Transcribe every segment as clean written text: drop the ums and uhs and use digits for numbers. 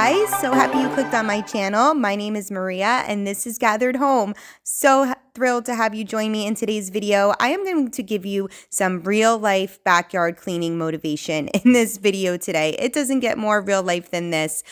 guys, so happy you clicked on my channel. My name is Maria and this is Gathered Home. So thrilled to have you join me in today's video. I am going to give you some real life backyard cleaning motivation in this video today. It doesn't get more real life than this.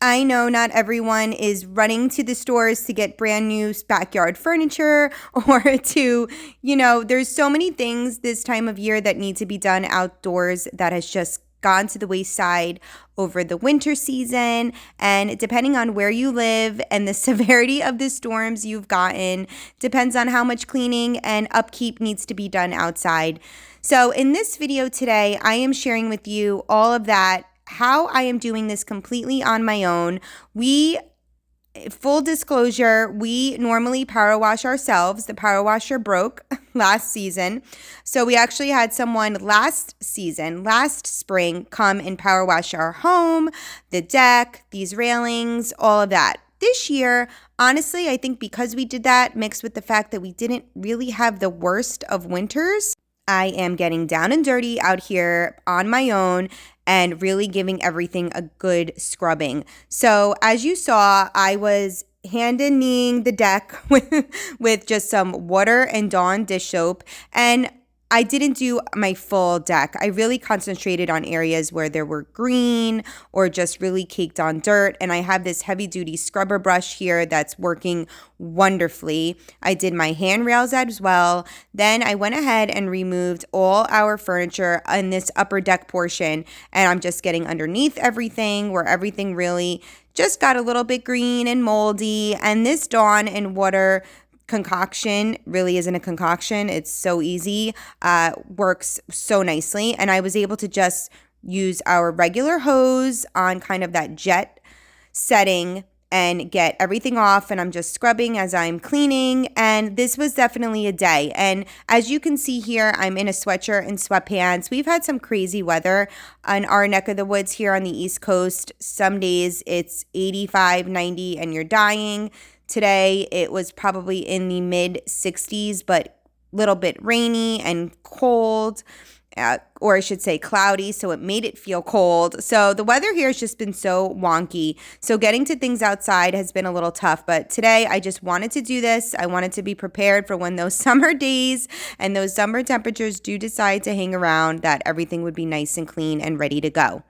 I know not everyone is running to the stores to get brand new backyard furniture or to, there's so many things this time of year that need to be done outdoors that has just gone to the wayside over the winter season. And depending on where you live and the severity of the storms you've gotten, depends on how much cleaning and upkeep needs to be done outside. So in this video today, I am sharing with you all of that, how I am doing this completely on my own. Full disclosure, we normally power wash ourselves. The power washer broke last season. So we actually had someone last spring, come and power wash our home, the deck, these railings, all of that. This year, honestly, I think because we did that, mixed with the fact that we didn't really have the worst of winters, I am getting down and dirty out here on my own and really giving everything a good scrubbing. So as you saw, I was hand and kneeing the deck with just some water and Dawn dish soap, and I didn't do my full deck. I really concentrated on areas where there were green or just really caked on dirt. And I have this heavy duty scrubber brush here that's working wonderfully. I did my handrails as well. Then I went ahead and removed all our furniture in this upper deck portion. And I'm just getting underneath everything where everything really just got a little bit green and moldy. And this Dawn and water concoction really isn't a concoction. It's so easy, works so nicely. And I was able to just use our regular hose on kind of that jet setting and get everything off. And I'm just scrubbing as I'm cleaning. And this was definitely a day. And as you can see here, I'm in a sweatshirt and sweatpants. We've had some crazy weather on our neck of the woods here on the East Coast. Some days it's 85, 90, and you're dying. Today, it was probably in the mid 60s, but a little bit rainy and cold, or I should say cloudy, so it made it feel cold. So the weather here has just been so wonky. So getting to things outside has been a little tough, but today I just wanted to do this. I wanted to be prepared for when those summer days and those summer temperatures do decide to hang around, that everything would be nice and clean and ready to go.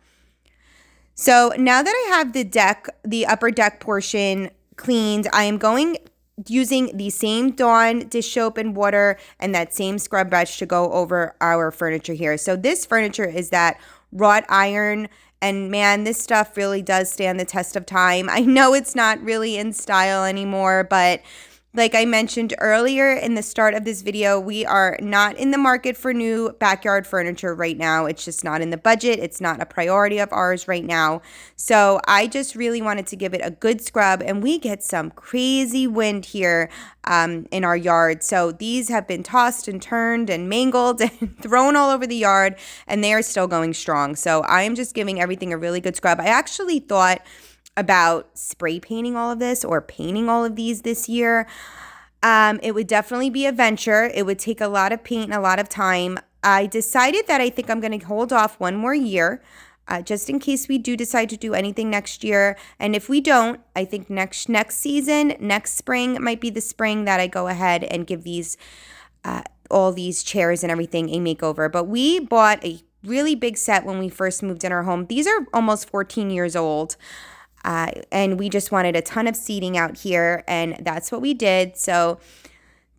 So now that I have the upper deck portion cleaned, I am using the same Dawn dish soap and water and that same scrub brush to go over our furniture here. So this furniture is that wrought iron, and man, this stuff really does stand the test of time. I know it's not really in style anymore, but like I mentioned earlier in the start of this video, we are not in the market for new backyard furniture right now. It's just not in the budget. It's not a priority of ours right now. So I just really wanted to give it a good scrub, and we get some crazy wind here in our yard. So these have been tossed and turned and mangled and thrown all over the yard, and they are still going strong. So I am just giving everything a really good scrub. I actually thought about spray painting all of this or painting all of these this year. It would definitely be a venture. It would take a lot of paint and a lot of time. I decided that I think I'm going to hold off one more year, just in case we do decide to do anything next year. And if we don't, I think next season, next spring might be the spring that I go ahead and give these all these chairs and everything a makeover. But we bought a really big set when we first moved in our home. These are almost 14 years old. And we just wanted a ton of seating out here, and that's what we did. So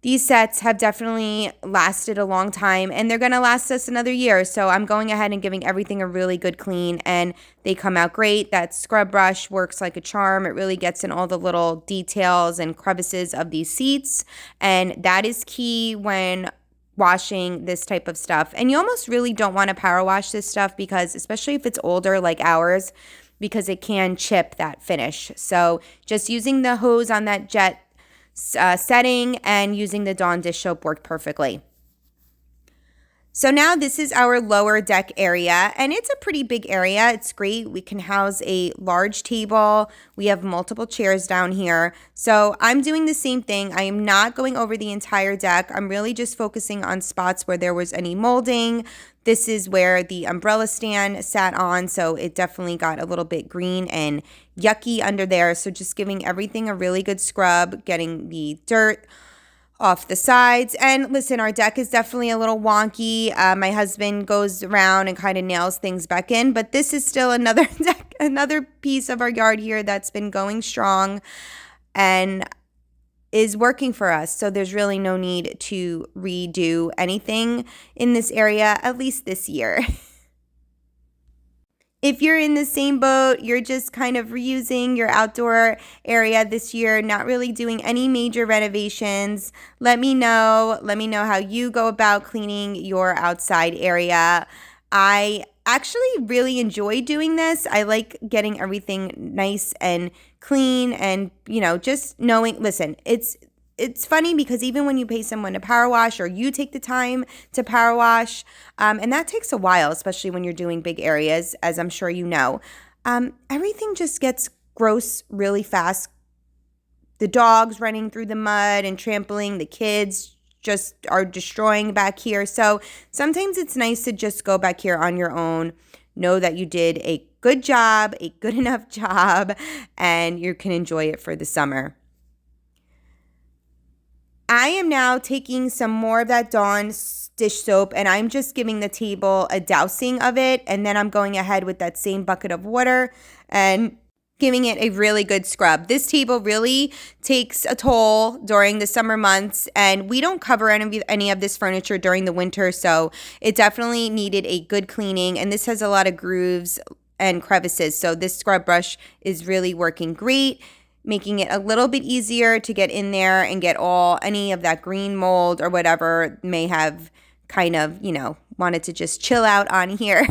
these sets have definitely lasted a long time, and they're going to last us another year. So I'm going ahead and giving everything a really good clean, and they come out great. That scrub brush works like a charm. It really gets in all the little details and crevices of these seats, and that is key when washing this type of stuff. And you almost really don't want to power wash this stuff, because especially if it's older like ours, because it can chip that finish. So just using the hose on that jet setting and using the Dawn dish soap worked perfectly. So now this is our lower deck area, and it's a pretty big area. It's great. We can house a large table. We have multiple chairs down here. So I'm doing the same thing. I am not going over the entire deck. I'm really just focusing on spots where there was any molding. This is where the umbrella stand sat on, so it definitely got a little bit green and yucky under there. So just giving everything a really good scrub, getting the dirt off the sides. And listen, our deck is definitely a little wonky. My husband goes around and kind of nails things back in, but this is still another deck, another piece of our yard here that's been going strong and is working for us. So there's really no need to redo anything in this area, at least this year. If you're in the same boat, you're just kind of reusing your outdoor area this year, not really doing any major renovations, let me know. Let me know how you go about cleaning your outside area. I actually really enjoy doing this. I like getting everything nice and clean and, just knowing, listen, it's funny because even when you pay someone to power wash or you take the time to power wash, and that takes a while, especially when you're doing big areas, as I'm sure you know, everything just gets gross really fast. The dogs running through the mud and trampling, the kids just are destroying back here. So sometimes it's nice to just go back here on your own, know that you did a good job, a good enough job, and you can enjoy it for the summer. I am now taking some more of that Dawn dish soap and I'm just giving the table a dousing of it, and then I'm going ahead with that same bucket of water and giving it a really good scrub. This table really takes a toll during the summer months, and we don't cover any of this furniture during the winter, so it definitely needed a good cleaning, and this has a lot of grooves and crevices, so this scrub brush is really working great, making it a little bit easier to get in there and get any of that green mold or whatever may have kind of, wanted to just chill out on here.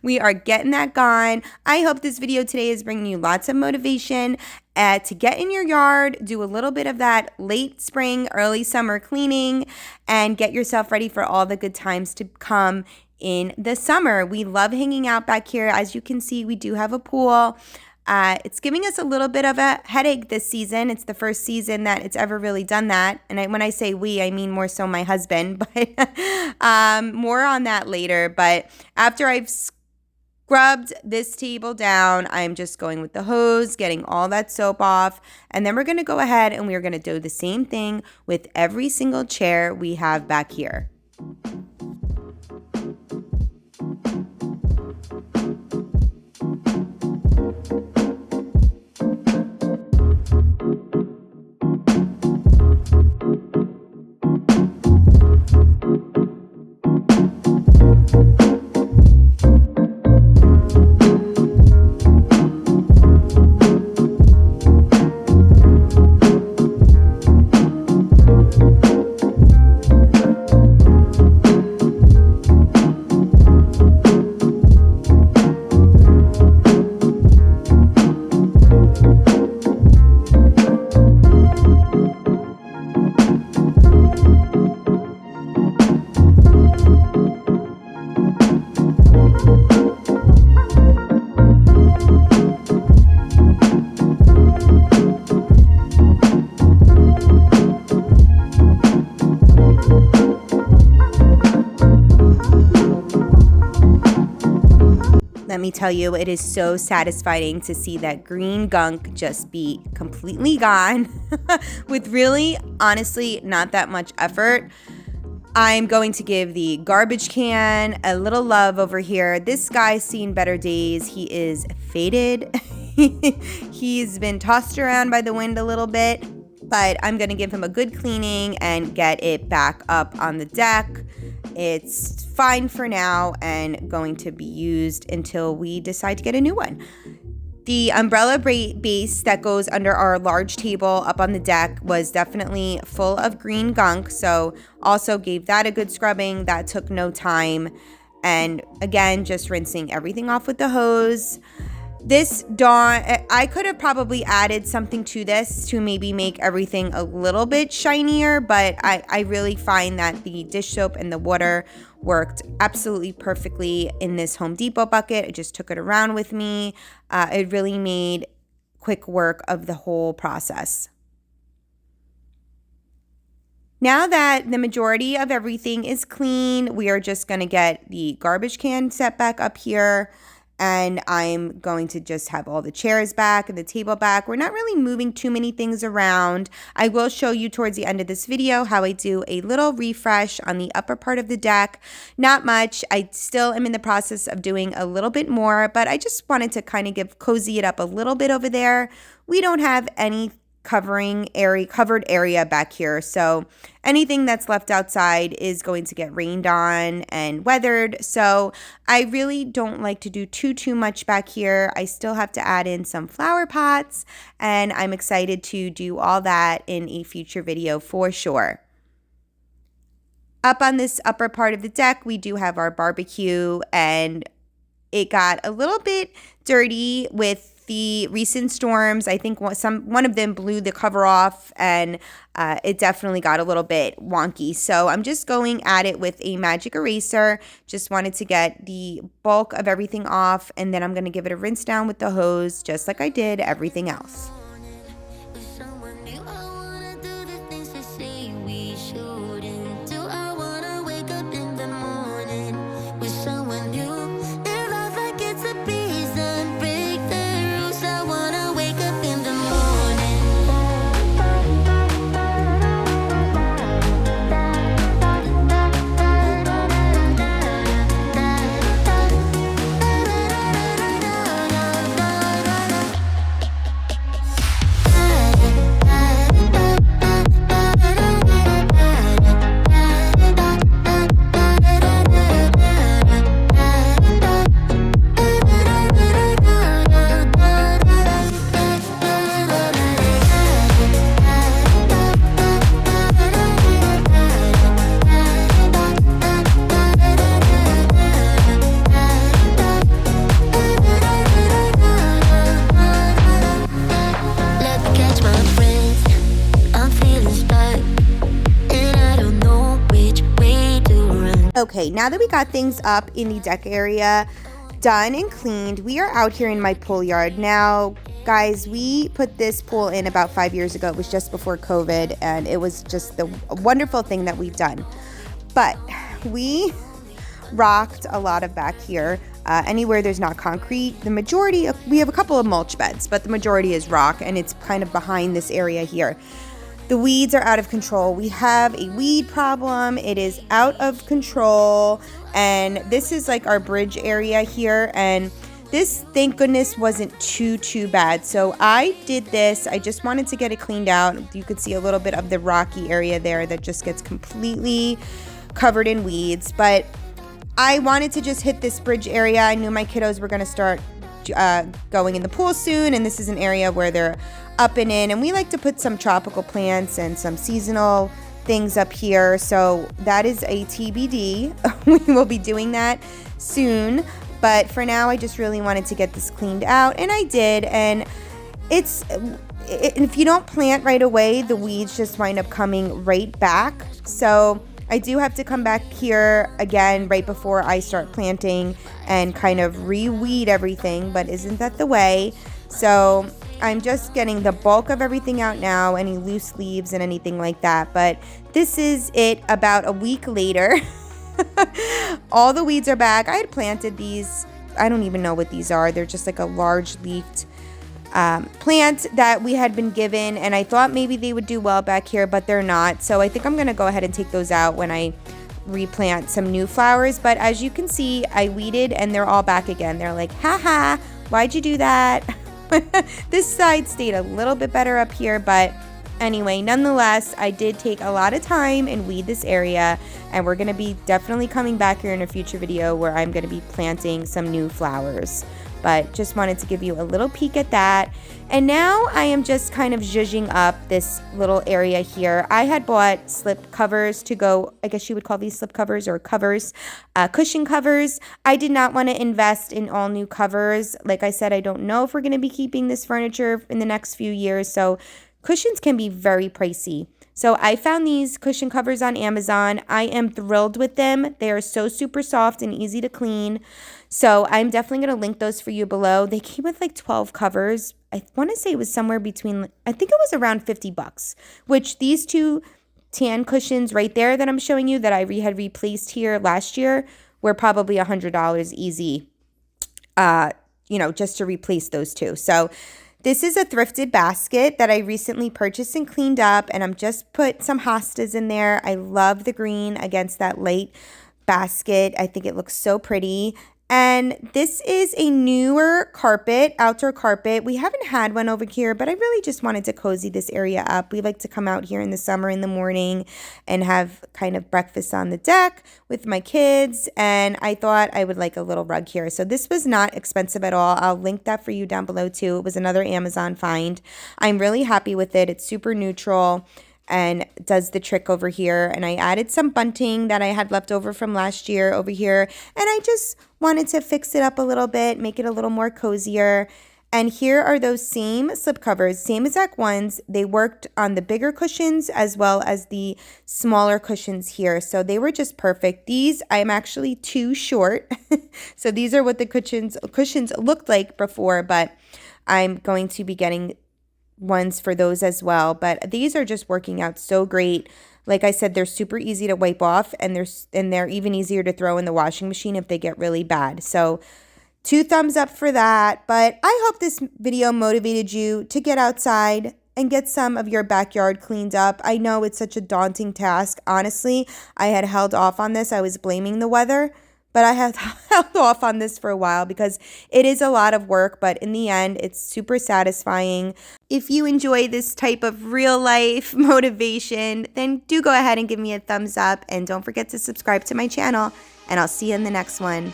We are getting that gone. I hope this video today is bringing you lots of motivation to get in your yard, do a little bit of that late spring, early summer cleaning, and get yourself ready for all the good times to come in the summer. We love hanging out back here. As you can see, we do have a pool. It's giving us a little bit of a headache this season. It's the first season that it's ever really done that. And when I say we, I mean more so my husband, but more on that later. But after I've scrubbed this table down, I'm just going with the hose, getting all that soap off. And then we're going to go ahead and we're going to do the same thing with every single chair we have back here. Let me tell you, it is so satisfying to see that green gunk just be completely gone with really, honestly, not that much effort. I'm going to give the garbage can a little love over here. This guy's seen better days. He is faded. He's been tossed around by the wind a little bit, but I'm going to give him a good cleaning and get it back up on the deck. It's fine for now and going to be used until we decide to get a new one. The umbrella base that goes under our large table up on the deck was definitely full of green gunk, so also gave that a good scrubbing. That took no time. And again, just rinsing everything off with the hose. This dawn, I could have probably added something to this to maybe make everything a little bit shinier, but I really find that the dish soap and the water worked absolutely perfectly in this Home Depot bucket. I just took it around with me. It really made quick work of the whole process. Now that the majority of everything is clean, we are just going to get the garbage can set back up here. And I'm going to just have all the chairs back and the table back. We're not really moving too many things around. I will show you towards the end of this video how I do a little refresh on the upper part of the deck. Not much. I still am in the process of doing a little bit more, but I just wanted to kind of cozy it up a little bit over there. We don't have any covered area back here, so anything that's left outside is going to get rained on and weathered. So I really don't like to do too much back here. I still have to add in some flower pots, and I'm excited to do all that in a future video for sure. Up on this upper part of the deck, we do have our barbecue, and it got a little bit dirty with the recent storms. I think one of them blew the cover off, and it definitely got a little bit wonky. So I'm just going at it with a magic eraser. Just wanted to get the bulk of everything off, and then I'm going to give it a rinse down with the hose, just like I did everything else. Okay, now that we got things up in the deck area done and cleaned, we are out here in my pool yard. Now, guys, we put this pool in about 5 years ago. It was just before COVID, and it was just the wonderful thing that we've done. But we rocked a lot of back here. Anywhere there's not concrete, the majority we have a couple of mulch beds, but the majority is rock, and it's kind of behind this area here. The weeds are out of control. We have a weed problem. It is out of control. And this is like our bridge area here. And this, thank goodness, wasn't too bad. So I did this. I just wanted to get it cleaned out. You could see a little bit of the rocky area there that just gets completely covered in weeds. But I wanted to just hit this bridge area. I knew my kiddos were going to start going in the pool soon, and this is an area where they're up and in, and we like to put some tropical plants and some seasonal things up here, so that is a TBD. We will be doing that soon, but for now I just really wanted to get this cleaned out, and I did. And if you don't plant right away, the weeds just wind up coming right back, so I do have to come back here again right before I start planting and kind of re-weed everything, but isn't that the way? So I'm just getting the bulk of everything out now, any loose leaves and anything like that. But this is it about a week later. All the weeds are back. I had planted these. I don't even know what these are. They're just like a large leafed plant that we had been given, and I thought maybe they would do well back here, but they're not. So I think I'm going to go ahead and take those out when I replant some new flowers. But as you can see, I weeded and they're all back again. They're like, haha, why'd you do that? This side stayed a little bit better up here, but anyway, nonetheless, I did take a lot of time and weed this area, and we're going to be definitely coming back here in a future video where I'm going to be planting some new flowers. but just wanted to give you a little peek at that. And now I am just kind of zhuzhing up this little area here. I had bought slip covers to go, I guess you would call these slip covers or covers, cushion covers. I did not want to invest in all new covers. Like I said, I don't know if we're going to be keeping this furniture in the next few years, so cushions can be very pricey. So I found these cushion covers on Amazon. I am thrilled with them. They are so super soft and easy to clean. So I'm definitely going to link those for you below. They came with like 12 covers. I want to say it was somewhere between, I think it was around $50, which these two tan cushions right there that I'm showing you that I had replaced here last year were probably $100 easy, just to replace those two. So this is a thrifted basket that I recently purchased and cleaned up, and I'm just put some hostas in there. I love the green against that light basket. I think it looks so pretty. And this is a newer carpet, outdoor carpet. We haven't had one over here, but I really just wanted to cozy this area up. We like to come out here in the summer in the morning and have kind of breakfast on the deck with my kids. And I thought I would like a little rug here. So this was not expensive at all. I'll link that for you down below too. It was another Amazon find. I'm really happy with it. It's super neutral and does the trick over here. And I added some bunting that I had left over from last year over here. And I just wanted to fix it up a little bit, make it a little more cozier. And here are those same slip covers, same exact ones. They worked on the bigger cushions as well as the smaller cushions here. So they were just perfect. These, I'm actually too short. So these are what the cushions looked like before, but I'm going to be getting ones for those as well. But these are just working out so great. Like I said, they're super easy to wipe off, and they're even easier to throw in the washing machine if they get really bad. So 2 thumbs up for that. But I hope this video motivated you to get outside and get some of your backyard cleaned up. I know it's such a daunting task. Honestly, I had held off on this. I was blaming the weather, but I have held off on this for a while because it is a lot of work, but in the end, it's super satisfying. If you enjoy this type of real life motivation, then do go ahead and give me a thumbs up, and don't forget to subscribe to my channel, and I'll see you in the next one.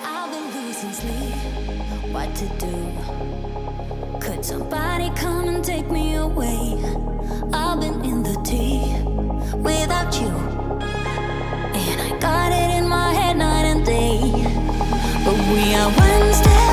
I've been losing sleep, what to do? Could somebody come and take me away? I've been in the deep without you, and I got it in my head night and day. But we are one step